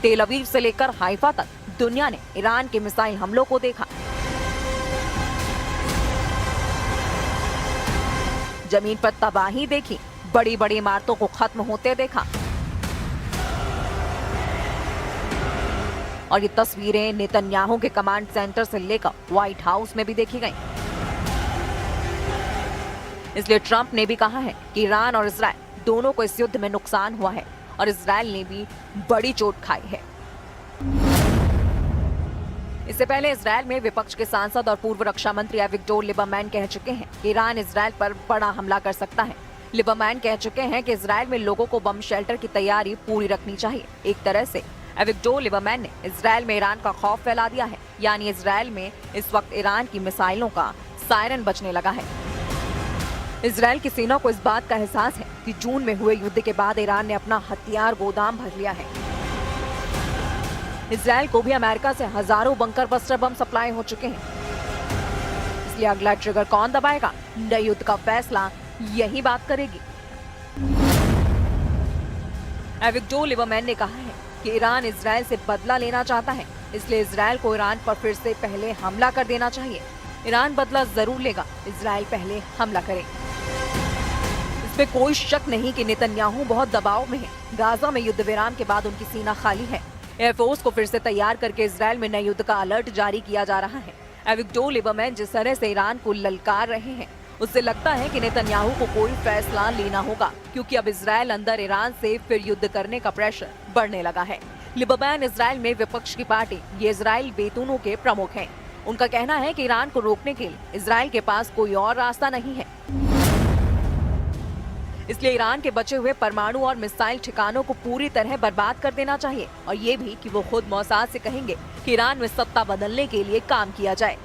तेल अवीव से लेकर हाइफा तक दुनिया ने ईरान के मिसाइल हमलों को देखा। जमीन पर तबाही देखी, बड़ी बड़ी इमारतों को खत्म होते देखा। और ये तस्वीरें नेतन्याहू के कमांड सेंटर से लेकर व्हाइट हाउस में भी देखी गई। इसलिए ट्रंप ने भी कहा है कि ईरान और इजराइल दोनों को इस युद्ध में नुकसान हुआ है और इजराइल ने भी बड़ी चोट खाई है। इससे पहले इजराइल में विपक्ष के सांसद और पूर्व रक्षा मंत्री एविगडोर लिबरमैन कह चुके हैं कि ईरान इजराइल पर बड़ा हमला कर सकता है। लिबरमैन कह चुके हैं कि इजराइल में लोगों को बम शेल्टर की तैयारी पूरी रखनी चाहिए। एक तरह से एविगडोर लिबरमैन ने इजराइल में ईरान का खौफ फैला दिया है, यानी इजराइल में इस वक्त ईरान की मिसाइलों का सायरन बजने लगा है। इजराइल की सेना को इस बात का एहसास है कि जून में हुए युद्ध के बाद ईरान ने अपना हथियार गोदाम भर लिया है। इजराइल को भी अमेरिका से हजारों बंकर बस्टर बम सप्लाई हो चुके हैं। इसलिए अगला ट्रिगर कौन दबाएगा, नए युद्ध का फैसला यही बात करेगी। एविगडोर लिबरमैन ने कहा है कि ईरान इजराइल से बदला लेना चाहता है, इसलिए इजराइल को ईरान पर फिर से पहले हमला कर देना चाहिए। ईरान बदला जरूर लेगा, इजराइल पहले हमला करे। इसमें कोई शक नहीं कि नेतन्याहू बहुत दबाव में है। गाजा में युद्ध विराम के बाद उनकी सीना खाली है। एयरफोर्स को फिर से तैयार करके इजराइल में नए युद्ध का अलर्ट जारी किया जा रहा है। एविगडोर लिबरमैन जिस तरह से ईरान को ललकार रहे हैं, उससे लगता है कि नेतन्याहू को कोई फैसला लेना होगा, क्योंकि अब इजराइल अंदर ईरान से फिर युद्ध करने का प्रेशर बढ़ने लगा है। लिबरमैन इजराइल में विपक्ष की पार्टी ये इजराइल बेतूनों के प्रमुख हैं। उनका कहना है कि ईरान को रोकने के लिए इजराइल के पास कोई और रास्ता नहीं है। इसलिए ईरान के बचे हुए परमाणु और मिसाइल ठिकानों को पूरी तरह बर्बाद कर देना चाहिए, और ये भी कि वो खुद मौसाद से कहेंगे कि ईरान में सत्ता बदलने के लिए काम किया जाए।